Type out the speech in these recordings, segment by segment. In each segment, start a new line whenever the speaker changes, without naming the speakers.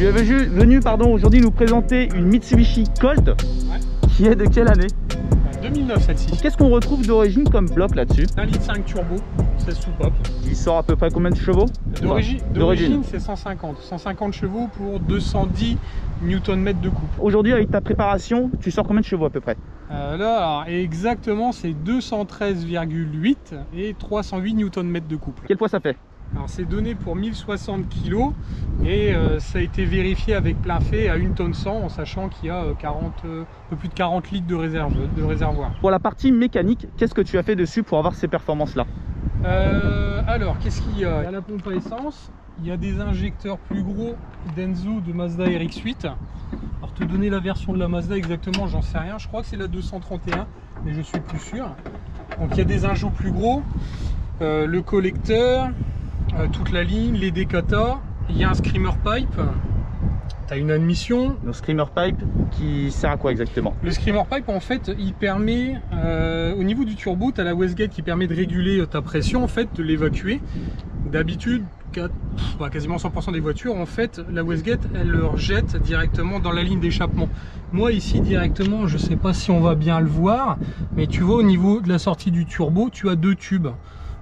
Tu es venu aujourd'hui nous présenter une Mitsubishi Colt, qui est de quelle année?
2009 celle-ci.
Qu'est-ce qu'on retrouve d'origine comme bloc là-dessus?
1,5 litre turbo, 16 soupapes.
Il sort à peu près combien de chevaux?
D'origine c'est 150 chevaux pour 210 Nm de couple.
Aujourd'hui avec ta préparation, tu sors combien de chevaux à peu près?
Là alors, exactement c'est 213,8 et 308 Nm de couple.
Quel poids ça fait?
Alors c'est donné pour 1060 kg et ça a été vérifié avec plein fait à 1 tonne 100 en sachant qu'il y a un peu plus de 40 litres de réservoir.
Pour la partie mécanique, qu'est-ce que tu as fait dessus pour avoir ces performances là?
Alors qu'est-ce qu'il y a? Il y a la pompe à essence, il y a des injecteurs plus gros Denso de Mazda RX-8. Alors te donner la version de la Mazda exactement j'en sais rien, je crois que c'est la 231 mais je suis plus sûr. Donc il y a des injos plus gros, le collecteur, toute la ligne, les décata, il y a un screamer pipe, tu as une admission.
Le screamer pipe qui sert à quoi exactement? Le
screamer pipe en fait il permet, au niveau du turbo tu as la wastegate qui permet de réguler ta pression en fait, de l'évacuer. D'habitude quasiment 100% des voitures en fait la wastegate elle leur jette directement dans la ligne d'échappement. Moi ici directement je sais pas si on va bien le voir mais tu vois au niveau de la sortie du turbo tu as deux tubes.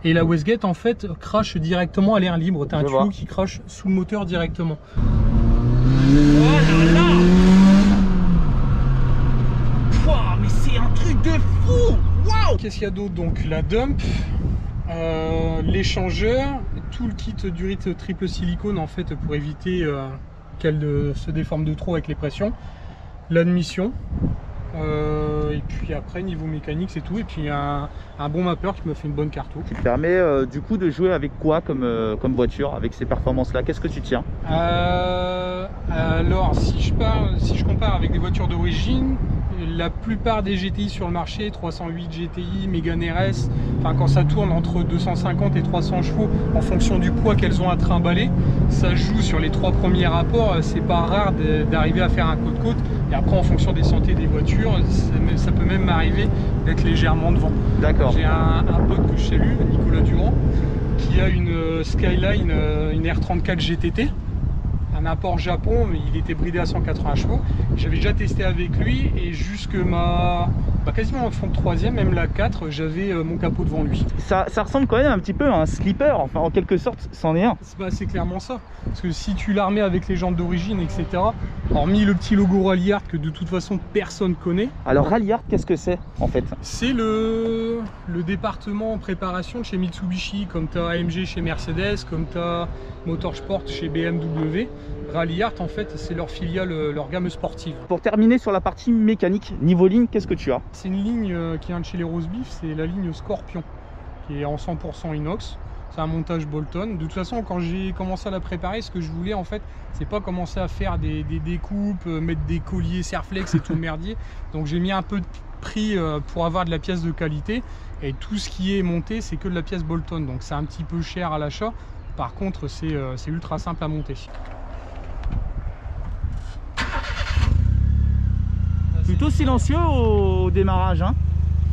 Et la wastegate en fait crache directement à l'air libre. Tu as un tuyau qui crache sous le moteur directement.
Oh là là! Wow, mais c'est un truc de fou! Waouh!
Qu'est-ce qu'il y a d'autre? Donc la dump, l'échangeur, tout le kit durite triple silicone en fait pour éviter qu'elle se déforme de trop avec les pressions. L'admission. Et puis après niveau mécanique c'est tout, et puis un bon mapper qui me fait une bonne carto.
Qui te permet du coup de jouer avec quoi comme voiture avec ces performances là? Qu'est-ce que tu tiens?
Alors si je compare avec des voitures d'origine, la plupart des GTI sur le marché, 308 GTI, Mégane RS, enfin quand ça tourne entre 250 et 300 chevaux en fonction du poids qu'elles ont à trimballer, ça joue sur les 3 premiers rapports. C'est pas rare d'arriver à faire un côte-côte, et après en fonction des santé des voitures, ça peut même m'arriver d'être légèrement devant.
D'accord.
J'ai un pote que je salue, Nicolas Durand, qui a une Skyline, une R34 GTT. Un import Japon, mais il était bridé à 180 chevaux. J'avais déjà testé avec lui et jusque quasiment en fond de 3e, même la 4, j'avais mon capot devant lui.
Ça ressemble quand même un petit peu à un slipper, enfin en quelque sorte, c'en est un.
C'est clairement ça. Parce que si tu la remets avec les jantes d'origine, etc., hormis le petit logo Ralliart que de toute façon personne connaît.
Alors Ralliart, qu'est-ce que c'est en fait? C'est
le département en préparation de chez Mitsubishi, comme tu as AMG chez Mercedes, comme tu as Motorsport chez BMW. Ralliart en fait c'est leur filiale, leur gamme sportive.
Pour terminer sur la partie mécanique, niveau ligne, qu'est-ce que tu as?
C'est une ligne qui vient de chez les Rosebeef, c'est la ligne Scorpion qui est en 100% inox. C'est un montage Bolton. De toute façon quand j'ai commencé à la préparer, ce que je voulais en fait c'est pas commencer à faire des découpes, mettre des colliers Serflex et tout le merdier. Donc j'ai mis un peu de prix pour avoir de la pièce de qualité, et tout ce qui est monté c'est que de la pièce Bolton, donc c'est un petit peu cher à l'achat. Par contre c'est ultra simple à monter.
Plutôt silencieux au démarrage, hein?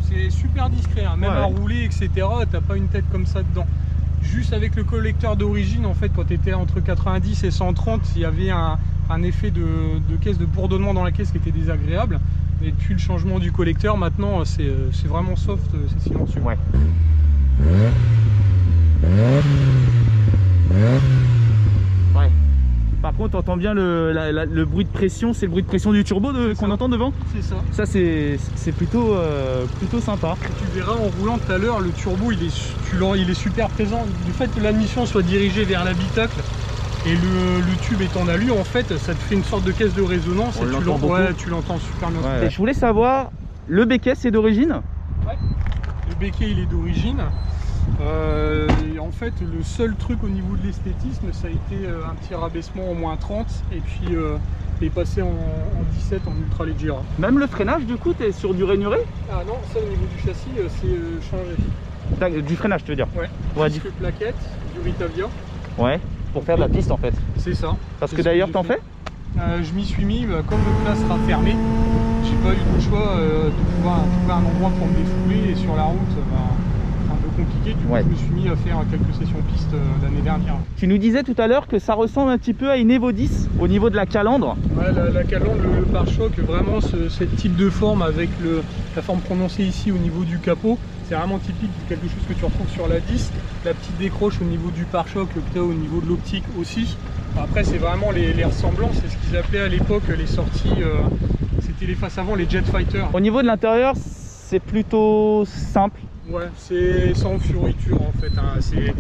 C'est super discret, hein. Même à rouler, etc. T'as pas une tête comme ça dedans. Juste avec le collecteur d'origine, en fait, quand tu étais entre 90 et 130, il y avait un effet de caisse, de bourdonnement dans la caisse qui était désagréable. Et depuis le changement du collecteur, maintenant, c'est vraiment soft, c'est silencieux.
Ouais. Par contre, on entend bien le bruit de pression, c'est le bruit de pression du turbo qu'on entend devant.
C'est ça.
Ça, c'est plutôt sympa.
Tu verras en roulant tout à l'heure, le turbo il est super présent. Du fait que l'admission soit dirigée vers l'habitacle et le tube est en alu, en fait, ça te fait une sorte de caisse de résonance. Tu l'entends super bien.
Ouais. Et je voulais savoir, le béquet c'est d'origine?
Ouais. Le béquet il est d'origine. En fait le seul truc au niveau de l'esthétisme ça a été un petit rabaissement en moins 30 et puis est passé en 17 en ultra leggera.
Même le freinage du coup t'es sur du rainuré?
Ah non, ça au niveau du châssis c'est changé.
Du freinage tu veux dire?
Ouais, du plaquette, du Ritavia.
Ouais, pour faire de la piste en fait.
C'est ça.
Parce que d'ailleurs t'en fais?
Je m'y suis mis, comme le plat sera fermé, j'ai pas eu le choix de trouver un endroit pour me défouler, et sur la route, de compliqué, du coup je me suis mis à faire quelques sessions piste l'année dernière.
Tu nous disais tout à l'heure que ça ressemble un petit peu à une Evo 10 au niveau de la calandre.
Ouais, la calandre, le pare-choc, vraiment ce type de forme avec la forme prononcée ici au niveau du capot, c'est vraiment typique de quelque chose que tu retrouves sur la 10. La petite décroche au niveau du pare-choc que tu as au niveau de l'optique aussi. Après c'est vraiment les ressemblances, c'est ce qu'ils appelaient à l'époque les sorties, c'était les faces avant, les Jet Fighter.
Au niveau de l'intérieur, c'est plutôt simple.
Ouais, c'est sans fioriture en fait, hein. C'est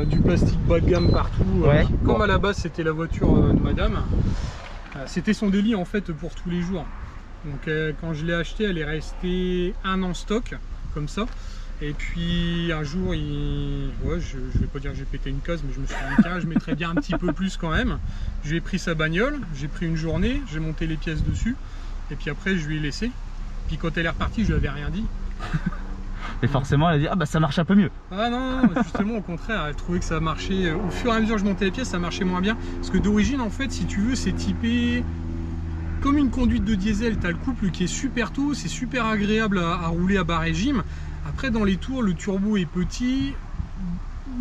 du plastique bas de gamme partout.
Ouais,
comme à la base c'était la voiture de madame, c'était son délit en fait pour tous les jours. Donc quand je l'ai achetée, elle est restée 1 an stock, comme ça. Et puis un jour, je vais pas dire que j'ai pété une case, mais je me suis dit tiens, je mettrais bien un petit peu plus quand même. Je lui ai pris sa bagnole, j'ai pris une journée, j'ai monté les pièces dessus, et puis après je lui ai laissé. Puis quand elle est repartie, je lui avais rien dit.
Et forcément, elle a dit ah bah ça marche un peu mieux.
Ah non, justement au contraire, elle trouvait que ça marchait. Au fur et à mesure que je montais les pièces, ça marchait moins bien. Parce que d'origine, en fait, si tu veux, c'est typé comme une conduite de diesel. Tu as le couple qui est super tôt, c'est super agréable à rouler à bas régime. Après dans les tours, le turbo est petit,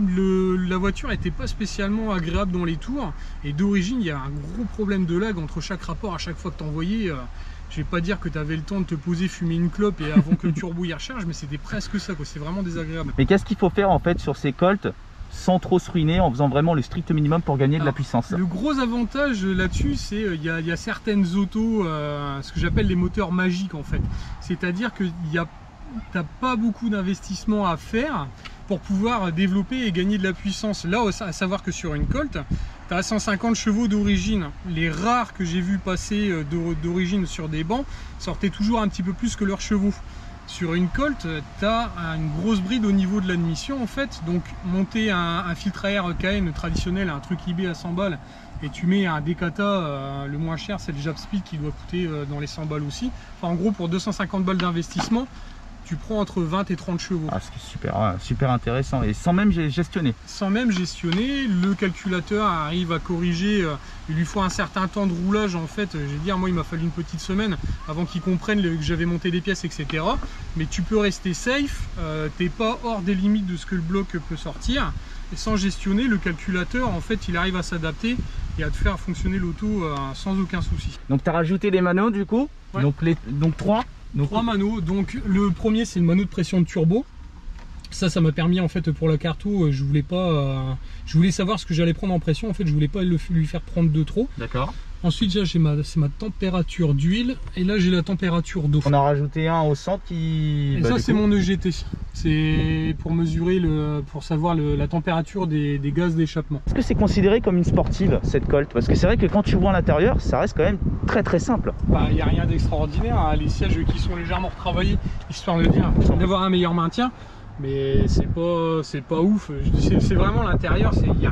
la voiture n'était pas spécialement agréable dans les tours, et d'origine il y a un gros problème de lag entre chaque rapport. À chaque fois que tu envoyais, je vais pas dire que tu avais le temps de te poser, fumer une clope et avant que le turbo y recharge, mais c'était presque ça, c'est vraiment désagréable.
Mais qu'est-ce qu'il faut faire en fait sur ces Colt sans trop se ruiner, en faisant vraiment le strict minimum pour gagner de la puissance?
Le gros avantage là-dessus, c'est il y a certaines autos, ce que j'appelle les moteurs magiques en fait, c'est-à-dire que t'as pas beaucoup d'investissement à faire pour pouvoir développer et gagner de la puissance. Là, à savoir que sur une Colt, tu as 150 chevaux d'origine. Les rares que j'ai vu passer d'origine sur des bancs sortaient toujours un petit peu plus que leurs chevaux. Sur une Colt, tu as une grosse bride au niveau de l'admission en fait. Donc monter un filtre à air KN traditionnel, un truc eBay à 100 balles, et tu mets un Decathlon, le moins cher c'est le Jab Speed qui doit coûter dans les 100 balles aussi. Enfin en gros pour 250 balles d'investissement, tu prends entre 20 et 30 chevaux.
Ah, c'est super, super intéressant, et sans même gestionner.
Sans même gestionner, le calculateur arrive à corriger, il lui faut un certain temps de roulage en fait. J'ai dit, moi il m'a fallu une petite semaine avant qu'il comprenne que j'avais monté des pièces, etc. Mais tu peux rester safe, t'es pas hors des limites de ce que le bloc peut sortir. Et sans gestionner, le calculateur en fait il arrive à s'adapter et à te faire fonctionner l'auto sans aucun souci.
Donc tu as rajouté des manos du coup, ouais. Donc 3.
Donc 3 manos. Donc le premier c'est le mano de pression de turbo. Ça m'a permis en fait pour la Carto, je voulais savoir ce que j'allais prendre en pression. En fait je voulais pas lui faire prendre de trop. D'accord. Ensuite c'est ma température d'huile, et là j'ai la température d'eau.
On a rajouté un au centre qui...
Et ça c'est mon EGT. C'est pour mesurer, pour savoir la température des gaz d'échappement.
Est-ce que c'est considéré comme une sportive cette Colt? Parce que c'est vrai que quand tu vois à l'intérieur, ça reste quand même très simple.
Il n'y a rien d'extraordinaire, hein. Les sièges qui sont légèrement retravaillés, histoire de dire d'avoir un meilleur maintien. Mais c'est pas ouf. C'est vraiment l'intérieur, il n'y a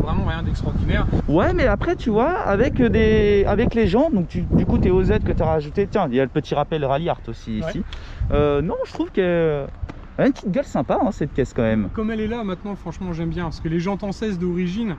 vraiment rien d'extraordinaire.
Ouais, mais après tu vois, avec les jantes, donc du coup tes OZ que tu as rajouté, tiens, il y a le petit rappel Rally Art aussi ici. Non, je trouve qu'elle a une petite gueule sympa cette caisse quand même.
Comme elle est là maintenant, franchement j'aime bien, parce que les jantes en 16 d'origine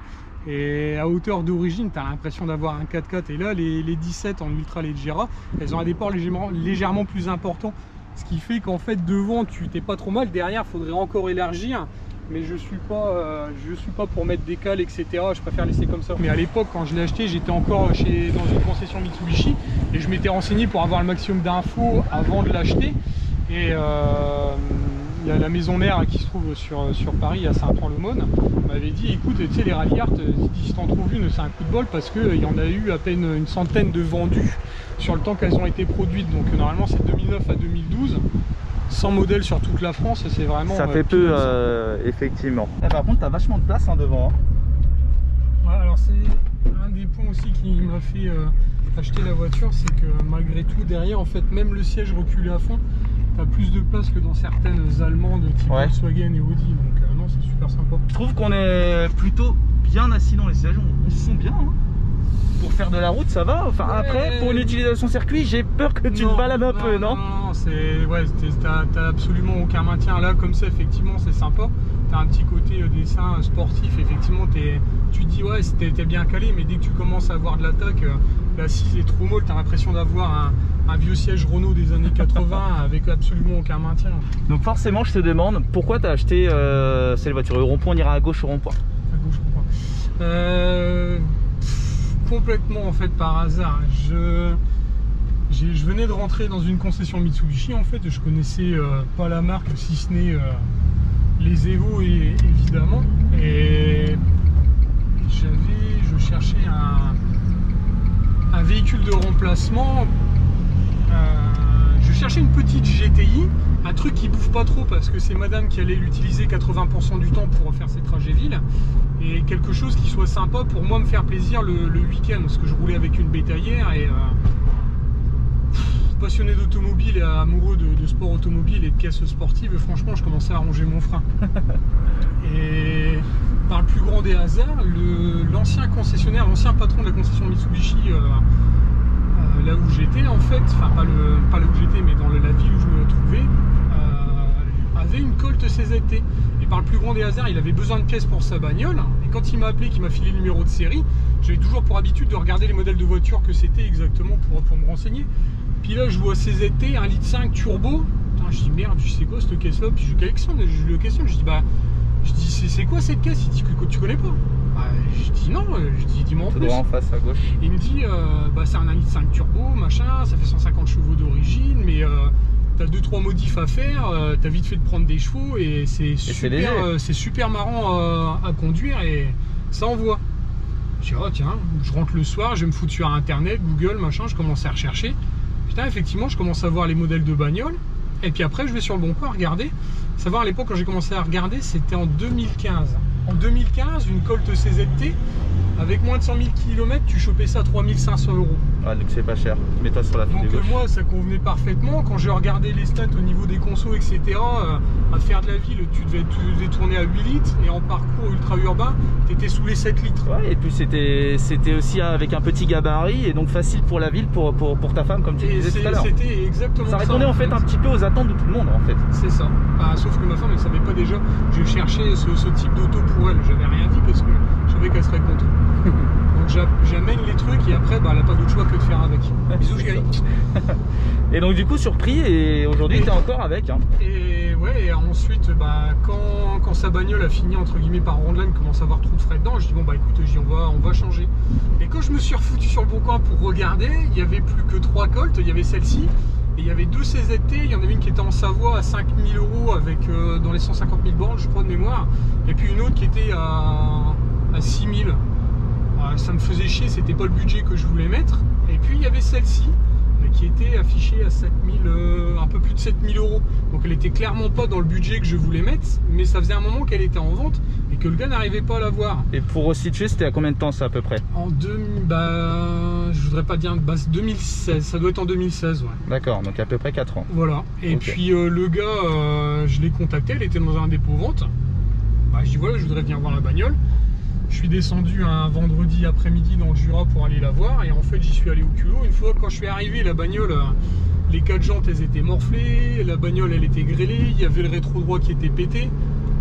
et à hauteur d'origine, tu as l'impression d'avoir un 4x4, et là les 17 en Ultra Leggera, elles ont un déport légèrement plus important. Ce qui fait qu'en fait devant tu t'es pas trop mal, derrière faudrait encore élargir, mais je suis pas pour mettre des cales, etc. Je préfère laisser comme ça. Mais à l'époque quand je l'ai acheté, j'étais encore dans une concession Mitsubishi et je m'étais renseigné pour avoir le maximum d'infos avant de l'acheter. Et il y a la maison mère qui se trouve sur Paris à Saint-Ouen-l'Aumône, m'avait dit écoute, tu sais les Rally Art, si t'en trouves une c'est un coup de bol, parce qu'il y en a eu à peine une centaine de vendus sur le temps qu'elles ont été produites. Donc normalement c'est 2009 à 2012, 100 modèles sur toute la France, c'est vraiment...
Ça fait peu effectivement. Par contre t'as vachement de place devant.
Ouais, alors c'est un des points aussi qui m'a fait acheter la voiture, c'est que malgré tout derrière en fait même le siège reculé à fond, t'as plus de place que dans certaines allemandes type Volkswagen et Audi, donc non, c'est super sympa.
Je trouve qu'on est plutôt bien assis dans les sièges, on se sent bien. Pour faire de la route ça va, enfin après pour une utilisation circuit j'ai peur que tu te balades un peu, non?
T'as absolument aucun maintien là, comme ça effectivement c'est sympa. T'as un petit côté dessin sportif, effectivement tu te dis ouais t'es bien calé, mais dès que tu commences à avoir de l'attaque, l'assise est trop molle, t'as l'impression d'avoir un vieux siège Renault des années 80 avec absolument aucun maintien.
Donc forcément, je te demande, pourquoi tu as acheté cette voiture? Le rond-point, on ira à gauche au rond-point.
À gauche, rond-point. Complètement en fait par hasard. Je venais de rentrer dans une concession Mitsubishi en fait, je connaissais pas la marque si ce n'est les Evo évidemment, et je cherchais un véhicule de remplacement. Je cherchais une petite GTI, un truc qui bouffe pas trop parce que c'est madame qui allait l'utiliser 80% du temps pour faire ses trajets ville, et quelque chose qui soit sympa pour moi me faire plaisir le week-end, parce que je roulais avec une bétaillère et passionné d'automobile et amoureux de sport automobile et de caisses sportives, franchement je commençais à ronger mon frein. Et par le plus grand des hasards, l'ancien concessionnaire, l'ancien patron de la concession Mitsubishi, là où j'étais en fait, enfin pas là où j'étais mais dans la ville où je me trouvais, avait une Colt CZT. Et par le plus grand des hasards, il avait besoin de pièces pour sa bagnole, et quand il m'a appelé, qu'il m'a filé le numéro de série, j'avais toujours pour habitude de regarder les modèles de voitures que c'était exactement pour me renseigner. Puis là je vois CZT 1,5 litre turbo. Putain, je dis merde, tu sais quoi cette caisse là? Puis je le questionne, je dis c'est quoi cette caisse? Il dit que tu connais pas. Bah, je dis non, je dis dis-moi en plus.
Droit en face à gauche.
Il me dit bah c'est un 1,5 litre turbo, machin, ça fait 150 chevaux d'origine, mais t'as 2-3 modifs à faire, t'as vite fait de prendre des chevaux et c'est super marrant à conduire et ça envoie. Je dis oh tiens, je rentre le soir, je vais me foutre sur internet, Google, machin, je commence à rechercher. Putain, effectivement, je commence à voir les modèles de bagnole. Et puis après, je vais sur le bon coin regarder. Savoir à l'époque, quand j'ai commencé à regarder, c'était en 2015. En 2015, une Colt CZT, avec moins de 100 000 km, tu chopais ça à 3 500 €.
Ah, donc c'est pas cher. Mets-toi sur la file de gauche.
Donc moi, ça convenait parfaitement. Quand j'ai regardé les stats au niveau des consos, etc., à faire de la ville, tu devais tourner à 8 litres. Et en parcours ultra-urbain, tu étais sous les 7 litres.
Ouais, et puis c'était aussi avec un petit gabarit, et donc facile pour la ville, pour ta femme, comme tu disais tout à l'heure.
C'était exactement ça.
Ça répondait en fait un petit peu aux attentes de tout le monde, en fait.
C'est ça. Sauf que ma femme, elle savait pas déjà. Je cherchais ce type d'auto pour elle. J'avais rien dit parce que je savais qu'elle serait contre. Donc j'amène les trucs et après, bah, elle n'a pas d'autre choix que de faire avec. Bisous chérie.
Et donc du coup surpris, et aujourd'hui tu es encore avec. Hein.
Et ouais, et ensuite bah, quand sa bagnole a fini entre guillemets par rondelaine, commence à avoir trop de frais dedans, je dis bon bah écoute, on va changer. Et quand je me suis refoutu sur le bon coin pour regarder, il n'y avait plus que 3 Colt, il y avait celle-ci. Et il y avait 2 CZT, il y en avait une qui était en Savoie à 5 000 € avec dans les 150 000 bornes je crois de mémoire, et puis une autre qui était à 6 000. Ça me faisait chier, c'était pas le budget que je voulais mettre. Et puis il y avait celle-ci qui était affichée à 7 000, un peu plus de 7 000 €. Donc elle était clairement pas dans le budget que je voulais mettre, mais ça faisait un moment qu'elle était en vente et que le gars n'arrivait pas à la voir.
Et pour resituer, c'était à combien de temps ça à peu près?
En 2000, je voudrais pas dire, 2016, ça doit être en 2016, ouais.
D'accord, donc à peu près 4 ans.
Voilà, et
okay.
Puis le gars, je l'ai contacté, elle était dans un dépôt vente. Bah, je dis voilà, je voudrais venir voir la bagnole. Je suis descendu un vendredi après-midi dans le Jura pour aller la voir, et en fait j'y suis allé au culot. Une fois quand je suis arrivé, la bagnole, les 4 jantes elles étaient morflées, la bagnole elle était grêlée, il y avait le rétro droit qui était pété.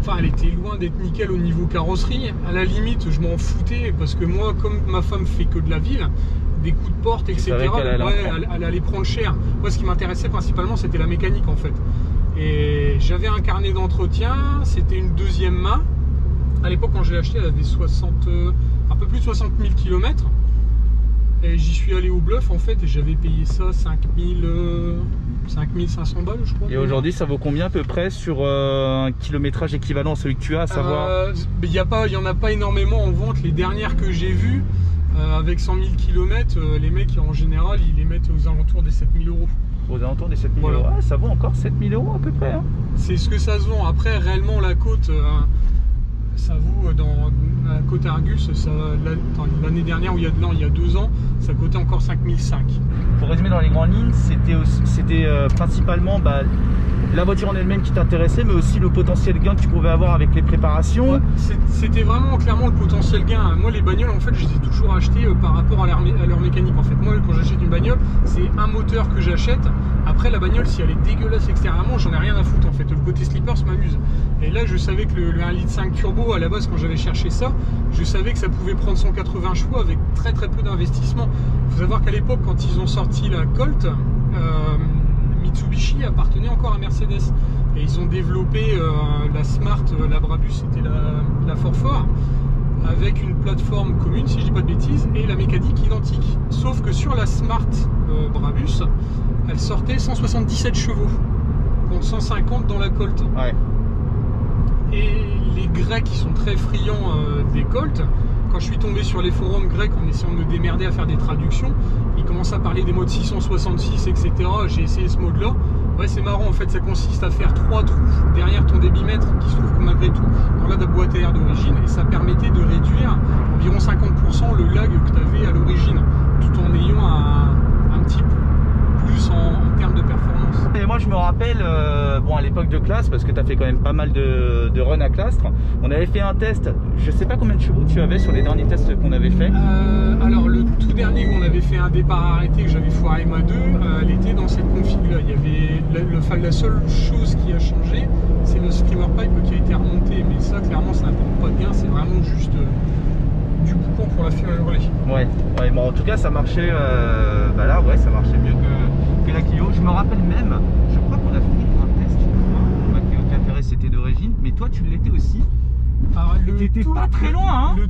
Enfin elle était loin d'être nickel au niveau carrosserie. À la limite je m'en foutais parce que moi, comme ma femme fait que de la ville, des coups de porte etc, elle allait prendre cher. Moi ce qui m'intéressait principalement c'était la mécanique en fait. Et j'avais un carnet d'entretien, c'était une deuxième main. À l'époque quand je l'ai acheté elle avait un peu plus de 60 000 km. Et j'y suis allé au bluff en fait et j'avais payé ça 5500 balles je crois.
Et aujourd'hui ça vaut combien à peu près sur un kilométrage équivalent à celui que tu as, à savoir
il n'y en a pas énormément en vente. Les dernières que j'ai vues avec 100 000 km, les mecs en général ils les mettent aux alentours des 7 000 €.
Aux alentours des 7 000 €, ah, ça vaut encore 7 000 € à peu près. Hein.
C'est ce que ça se vend. Après réellement la côte... ça vaut dans la côte Argus, l'année dernière ou il y a 2 ans, ça coûtait encore 5 500.
Pour résumer dans les grandes lignes, c'était principalement la voiture en elle-même qui t'intéressait, mais aussi le potentiel gain que tu pouvais avoir avec les préparations.
Ouais, c'était vraiment clairement le potentiel gain. Moi les bagnoles en fait je les ai toujours achetées par rapport à leur mécanique. En fait moi quand j'achète une bagnole, bagnole, c'est un moteur que j'achète. Après la bagnole, si elle est dégueulasse extérieurement, j'en ai rien à foutre en fait. Le côté slippers m'amuse. Et là je savais que le 1,5 litre turbo à la base, quand j'avais cherché ça, je savais que ça pouvait prendre 180 chevaux avec très peu d'investissement. Il faut savoir qu'à l'époque, quand ils ont sorti la Colt, Mitsubishi appartenait encore à Mercedes. Et ils ont développé la Smart, la Brabus, c'était la 4x4, avec une plateforme commune, si je dis pas de bêtises, et la mécanique identique. Sauf que sur la Smart Brabus, elle sortait 177 chevaux, contre 150 dans la Colt.
Ouais.
Et les Grecs, qui sont très friands des Colt, quand je suis tombé sur les forums grecs en essayant de me démerder à faire des traductions, ils commencent à parler des modes 666, etc. J'ai essayé ce mode-là. Ouais, c'est marrant, en fait, ça consiste à faire 3 trous derrière ton débitmètre qui se trouve malgré tout dans la boîte à air d'origine, et ça permettait de réduire environ 50% le lag que tu avais à l'origine, tout en ayant un petit plus en termes de performance.
Et moi je me rappelle, bon, à l'époque de classe, parce que tu as fait quand même pas mal de run à Clastres, on avait fait un test, je sais pas combien de chevaux tu avais sur les derniers tests qu'on avait fait.
Alors le tout dernier où on avait fait un départ arrêté, que j'avais foiré ma 2, elle était dans cette config là. Il y avait la seule chose qui a changé, c'est le skimmer pipe qui a été remonté, mais ça clairement ça n'apporte pas bien, c'est vraiment juste du boucan pour la faire hurler. Ouais,
bon, en tout cas ça marchait, bah là ouais, ça marchait mieux que la Clio. Je me rappelle même, je crois qu'on a fait un test, ma Clio Café c'était d'origine, mais toi tu l'étais aussi. T'étais pas très loin, hein.
Le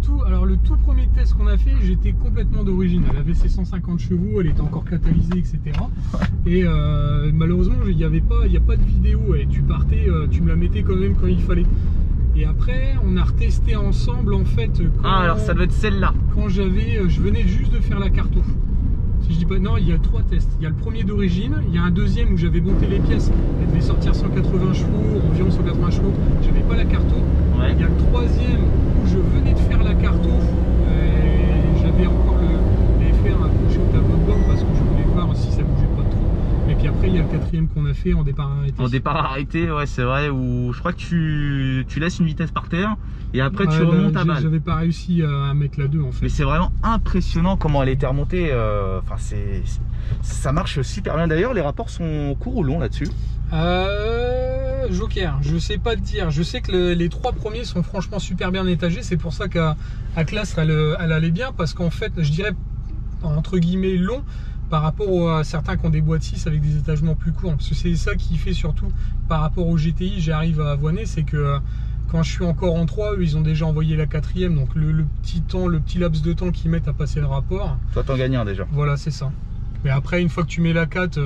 tout premier test qu'on a fait, j'étais complètement d'origine. Elle avait ses 150 chevaux, elle était encore catalysée, etc. Et malheureusement, il n'y a pas de vidéo. Et tu partais, tu me la mettais quand même quand il fallait. Et après, on a retesté ensemble en fait.
Alors ça doit être celle-là.
Quand je venais juste de faire la carto. Si je dis pas, non, il y a 3 tests. Il y a le premier d'origine, il y a un deuxième où j'avais monté les pièces. Elle devait sortir 180 chevaux, environ 180 chevaux. J'avais pas la carto. Ouais. Il y a le troisième où je venais de faire la carto. J'avais encore les fers accrochés au tableau de bord parce que je voulais voir si ça bougeait pas trop. Et puis après, il y a le quatrième qu'on a fait en départ arrêté.
En départ arrêté, ouais, c'est vrai, où je crois que tu laisses une vitesse par terre et après tu remontes à balle.
J'avais pas réussi à mettre la 2 en fait.
Mais c'est vraiment impressionnant comment elle était remontée. Enfin, ça marche super bien. D'ailleurs, les rapports sont courts ou longs là-dessus?
Joker, je sais pas te dire. Je sais que les 3 premiers sont franchement super bien étagés. C'est pour ça qu'à Clastres, elle allait bien, parce qu'en fait, je dirais entre guillemets long par rapport à certains qui ont des boîtes 6 avec des étagements plus courts. Parce que c'est ça qui fait surtout par rapport au GTI, j'arrive à avoiner, c'est que quand je suis encore en 3, eux, ils ont déjà envoyé la 4ème, donc le petit laps de temps qu'ils mettent à passer le rapport.
Toi, t'en gagnes un déjà.
Voilà, c'est ça. Mais après, une fois que tu mets la 4,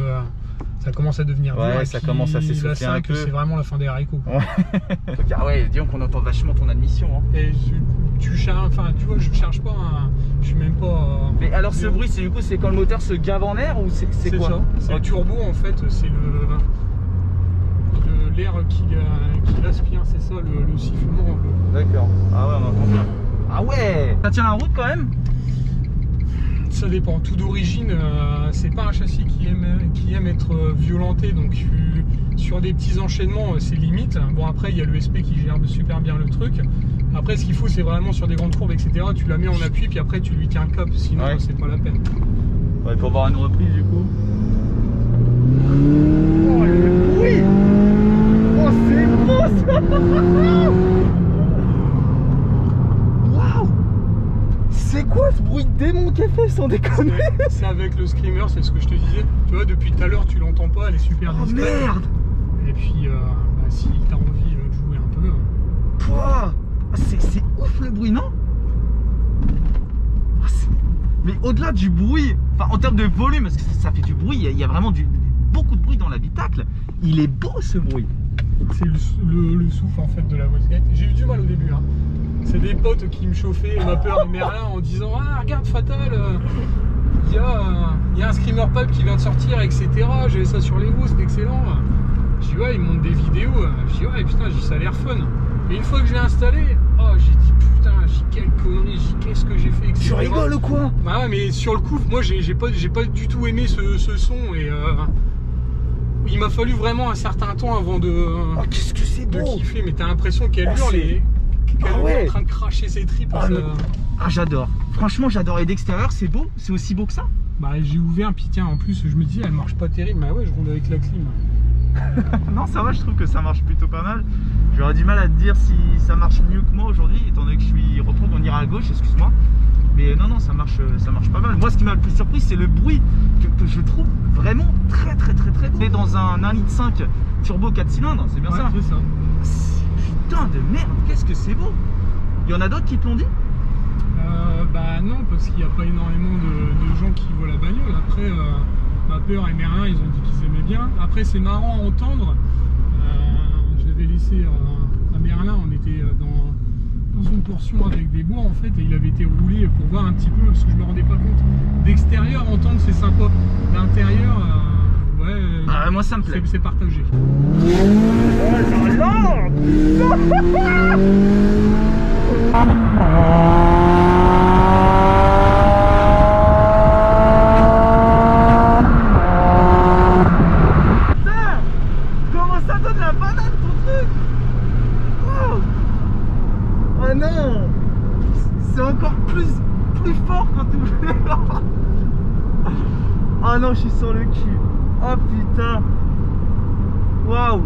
ça commence à devenir dur.
Ouais, ça commence à s'essouffler un peu.
C'est vraiment la fin des haricots.
Ouais. Ah ouais, disons qu'on entend vachement ton admission. Hein.
Et tu charges, enfin, tu vois, je charge pas, je suis même pas.
Mais alors, ce bruit, c'est du coup, c'est quand le moteur se gave en air ou c'est quoi?
Ça. C'est le turbo en fait, c'est l'air qui aspire, c'est ça, le sifflement un peu.
D'accord. Ah ouais, on entend bien. Ah ouais, ça tient la route quand même?
Ça dépend. Tout d'origine, c'est pas un châssis qui aime être violenté, donc sur des petits enchaînements, c'est limite. Bon, après, il y a l'ESP qui gère super bien le truc. Après, ce qu'il faut, c'est vraiment sur des grandes courbes, etc. Tu la mets en appui, puis après, tu lui tiens le cap, sinon, ouais, c'est pas la peine.
Ouais, pour voir une reprise, du coup. Oh, le bruit! Oh, c'est beau ça! Waouh! C'est quoi ce bruit de démon qu'elle fait, sans déconner?
C'est avec le screamer, c'est ce que je te disais. Tu vois, depuis tout à l'heure, tu l'entends pas, elle est super discrète.
Oh merde!
Et puis, si t'as envie de jouer un peu.
Pouah, c'est ouf le bruit, non? Mais au-delà du bruit, enfin en termes de volume, parce que ça fait du bruit, il y a vraiment beaucoup de bruit dans l'habitacle. Il est beau ce bruit.
C'est le souffle en fait de la Westgate. J'ai eu du mal au début. Hein. C'est des potes qui me chauffaient ma peur et Merlin en disant ah regarde Fatal, il y a un screamer pipe qui vient de sortir, etc. J'avais ça sur les roues, c'est excellent. Je dis ouais, ils montent des vidéos. Je dis ouais putain, ça a l'air fun. Et une fois que je l'ai installé, oh j'ai dit putain, quelle connerie, qu'est-ce que j'ai fait, etc.
Tu rigoles ou quoi?
Bah ouais, mais sur le coup, moi j'ai pas du tout aimé ce son et il m'a fallu vraiment un certain temps avant de
qu'est-ce que c'est beau,
kiffer. Mais t'as l'impression qu'elle hurle et est en train de cracher ses tripes.
Ah, j'adore. Franchement, j'adore. Et d'extérieur, c'est beau? C'est aussi beau que ça?
Bah, j'ai ouvert, puis tiens, en plus, je me dis, elle marche pas terrible. Bah ouais, je roule avec la clim.
Non, ça va, je trouve que ça marche plutôt pas mal. J'aurais du mal à te dire si ça marche mieux que moi aujourd'hui, étant donné que je suis retourne, on ira à gauche, excuse-moi. Mais non, ça marche pas mal. Moi, ce qui m'a le plus surpris, c'est le bruit que je trouve vraiment très beau. On est dans un 1,5 litre turbo 4 cylindres, c'est bien ça?
C'est ça.
Putain de merde, qu'est-ce que c'est beau! Il y en a d'autres qui te l'ont dit?
Bah non, parce qu'il n'y a pas énormément de gens qui voient la bagnole. Après, ma peur et Merlin, ils ont dit qu'ils aimaient bien. Après, c'est marrant à entendre. Je l'avais laissé à Merlin, on était dans une portion avec des bois en fait, et il avait été roulé pour voir un petit peu, parce que je me rendais pas compte. D'extérieur, entendre, c'est sympa. D'intérieur, ouais,
moi ça me plaît.
C'est partagé.
Oh là là! Comment ça donne la banane ton truc? Oh, oh non! C'est encore plus fort quand tu ouvres. Ah non, je suis sur le cul. Oh putain! Waouh!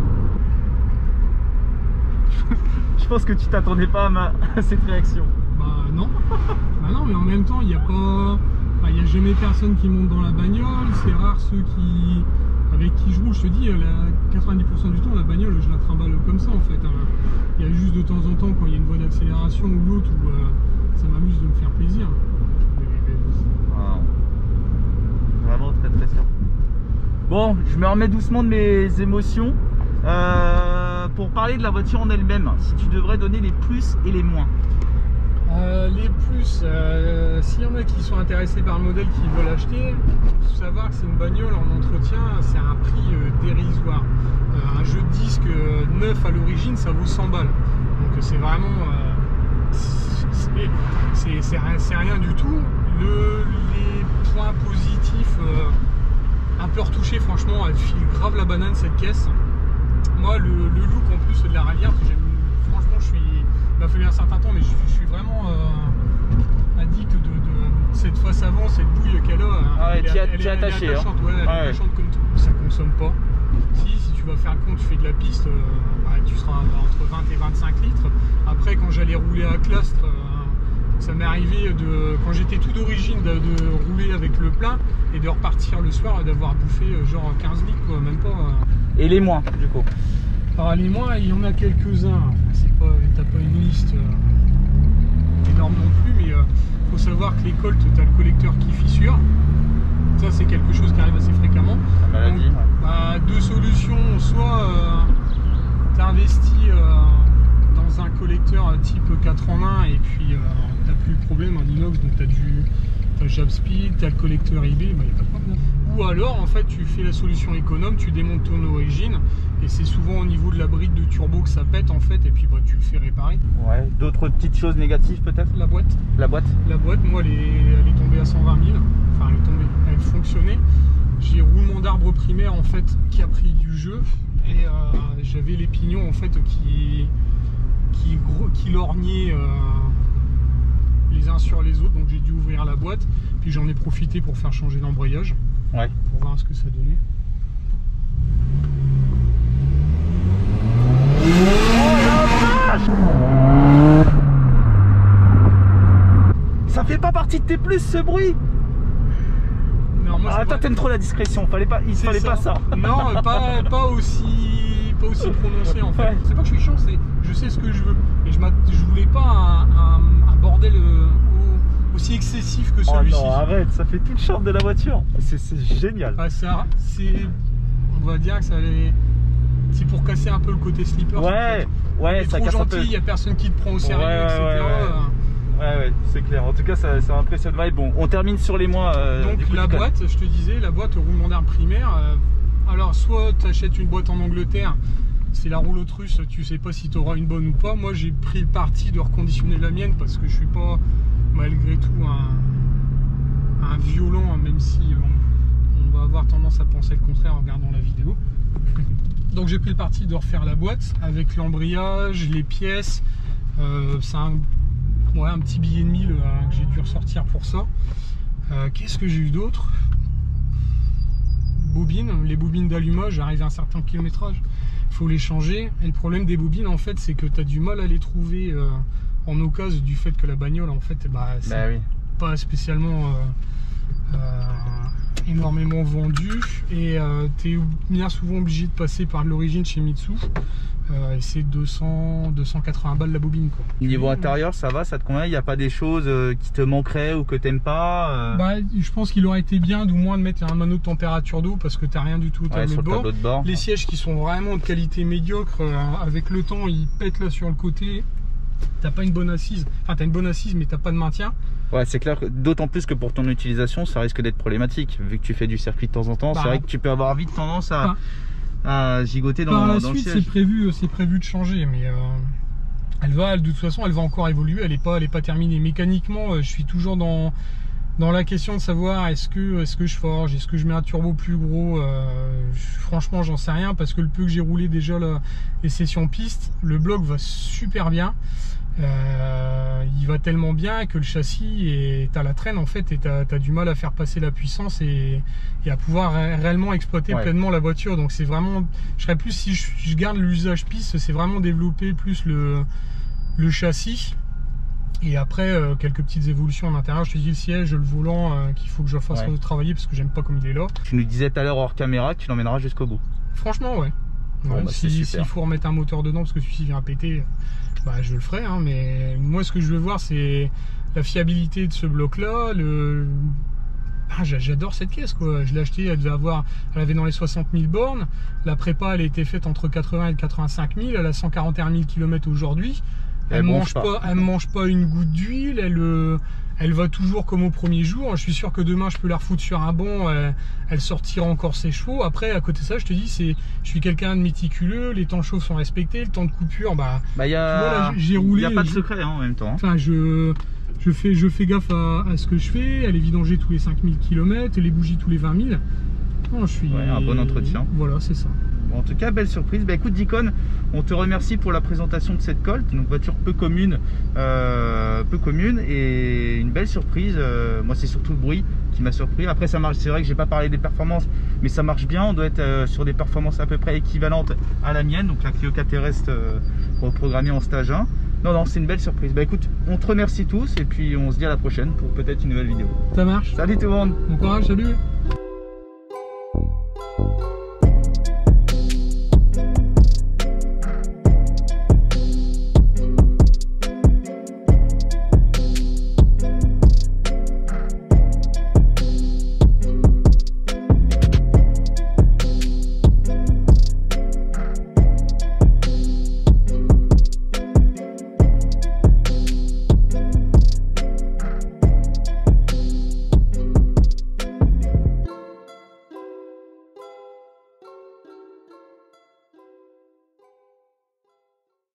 Je pense que tu t'attendais pas à cette réaction.
Bah non. Bah non, mais en même temps, il n'y a pas... Il n'y a jamais personne qui monte dans la bagnole. C'est rare ceux avec qui je roule. Je te dis, 90% du temps, la bagnole, je la trimballe comme ça en fait. Il y a juste de temps en temps, quand il y a une voie d'accélération ou l'autre, où ça m'amuse de me faire plaisir.
Wow. Vraiment très sûr. Bon, je me remets doucement de mes émotions. Pour parler de la voiture en elle-même, si tu devrais donner les plus et les moins.
Les plus, s'il y en a qui sont intéressés par le modèle qui veulent acheter, il faut savoir que c'est une bagnole en entretien, c'est un prix dérisoire. Un jeu de disque neuf à l'origine, ça vaut 100 balles. Donc c'est vraiment... c'est rien du tout. Les points positifs, un peu retouchés, franchement, elle file grave la banane cette caisse. Moi, le look en plus de la rallière, franchement, il m'a fallu un certain temps, mais je suis vraiment addict de cette face avant, cette bouille qu'elle a.
Ah ouais, elle est
attaché,
attachante,
hein. Ouais, elle est attachante comme tout. Ça consomme pas. Si tu vas faire le compte, tu fais de la piste, tu seras entre 20 et 25 litres. Après, quand j'allais rouler à Clastres, ça m'est arrivé quand j'étais tout d'origine de rouler avec le plein et de repartir le soir et d'avoir bouffé genre 15 litres, quoi, même pas.
Et les moins, du coup?
Alors les moins, il y en a quelques-uns. T'as pas une liste énorme non plus, mais faut savoir que les Colt, t'as le collecteur qui fissure. Ça, c'est quelque chose qui arrive assez fréquemment.
La maladie.
Donc, bah, deux solutions. Soit tu investis dans un collecteur type 4 en 1 et puis t'as plus le problème, un inox, donc t'as Jabspeed, t'as le collecteur eBay, bah, y a pas de problème. Ou alors en fait tu fais la solution économe, tu démontes ton origine et c'est souvent au niveau de la bride de turbo que ça pète en fait, et puis bah, tu le fais réparer.
Ouais, d'autres petites choses négatives peut-être?
La boîte.
La boîte,
moi elle est tombée à 120 000, enfin elle est tombée, elle fonctionnait. J'ai roulement d'arbre primaire en fait qui a pris du jeu et j'avais les pignons en fait qui lorgnaient les uns sur les autres, donc j'ai dû ouvrir la boîte, puis j'en ai profité pour faire changer l'embrayage, pour voir ce que ça donnait.
Ça fait pas partie de tes plus ce bruit?
Non, moi,
toi t'aimes trop la discrétion, il fallait pas ça.
Non, pas aussi prononcé en fait. Ouais. C'est pas que je suis chiant, c'est je sais ce que je veux. Et je voulais pas un bordel aussi excessif que celui-ci.
Oh non, arrête, ça fait toute chambre de la voiture. C'est génial.
Ah, on va dire que c'est pour casser un peu le côté slipper.
Ouais, ça casse un peu.
Il y a personne qui te prend au sérieux, etc.
Ouais, c'est clair. En tout cas, ça impressionne. Ouais, bon, on termine sur les mois.
Donc la boîte, je te disais, la boîte roulement d'arbre primaire. Alors, soit tu achètes une boîte en Angleterre, c'est la roulotte russe, tu sais pas si tu auras une bonne ou pas. Moi, j'ai pris le parti de reconditionner la mienne parce que je suis pas, malgré tout, un violent, même si on va avoir tendance à penser le contraire en regardant la vidéo. Donc j'ai pris le parti de refaire la boîte avec l'embrayage, les pièces, C'est un petit billet de 1000 que j'ai dû ressortir pour ça. Qu'est-ce que j'ai eu d'autre? Bobines, les bobines d'allumage arrivent à un certain kilométrage, il faut les changer. Et le problème des bobines, en fait, c'est que tu as du mal à les trouver en occasion du fait que la bagnole, en fait, c'est pas spécialement énormément vendu. Et tu es bien souvent obligé de passer par l'origine chez Mitsu. Et c'est 280 balles la bobine, quoi.
Niveau intérieur, ça va, ça te convient? Il n'y a pas des choses qui te manqueraient ou que t'aimes pas
Je pense qu'il aurait été bien d'au moins de mettre un manneau de température d'eau, parce que t'as rien du tout au tableau de bord. Les sièges qui sont vraiment de qualité médiocre, avec le temps ils pètent là sur le côté. T'as pas une bonne assise, enfin t'as une bonne assise mais t'as pas de maintien.
Ouais, c'est clair, d'autant plus que pour ton utilisation ça risque d'être problématique, vu que tu fais du circuit de temps en temps. C'est vrai que tu peux avoir vite tendance à gigoter dans le siège. Par la suite
c'est prévu de changer, mais de toute façon elle va encore évoluer, elle est pas terminée. Mécaniquement je suis toujours dans la question de savoir est-ce que je forge, est-ce que je mets un turbo plus gros. Franchement j'en sais rien, parce que le peu que j'ai roulé déjà les sessions piste, le bloc va super bien. Il va tellement bien que le châssis est à la traîne en fait, et t'as du mal à faire passer la puissance et à pouvoir réellement exploiter pleinement la voiture. Donc c'est vraiment, je serais plus, si je garde l'usage piste, c'est vraiment développer plus le châssis. Et après quelques petites évolutions en intérieur, je te dis le siège, le volant qu'il faut que je fasse travailler, parce que j'aime pas comme il est là.
Tu nous disais tout à l'heure hors caméra que tu l'emmèneras jusqu'au bout.
Franchement ouais. S'il faut remettre un moteur dedans parce que celui-ci vient à péter, je le ferai, mais moi ce que je veux voir c'est la fiabilité de ce bloc là. J'adore cette caisse, quoi. Je l'ai achetée, elle avait dans les 60 000 bornes. La prépa elle a été faite entre 80 et 85 000, elle a 141 000 km aujourd'hui. Elle me mange pas une goutte d'huile, elle va toujours comme au premier jour. Je suis sûr que demain je peux la refoutre sur un banc, elle sortira encore ses chevaux. Après à côté de ça, je te dis, je suis quelqu'un de méticuleux, les temps de chauffe sont respectés, le temps de coupure, j'ai roulé.
Il n'y a pas de secret en même temps.
Enfin, je fais gaffe à ce que je fais, elle est vidangée tous les 5000 km, les bougies tous les 20 000. Non,
un bon entretien.
Voilà, c'est ça.
En tout cas, belle surprise. Écoute Dicon, on te remercie pour la présentation de cette Colt, donc voiture peu commune et une belle surprise. Moi c'est surtout le bruit qui m'a surpris. Après ça marche, c'est vrai que j'ai pas parlé des performances, mais ça marche bien. On doit être sur des performances à peu près équivalentes à la mienne, donc la Clio 4 terrestre reprogrammée en stage 1. Non, c'est une belle surprise. Écoute, on te remercie tous et puis on se dit à la prochaine pour peut-être une nouvelle vidéo.
Ça marche.
Salut tout le monde.
Bon courage, salut.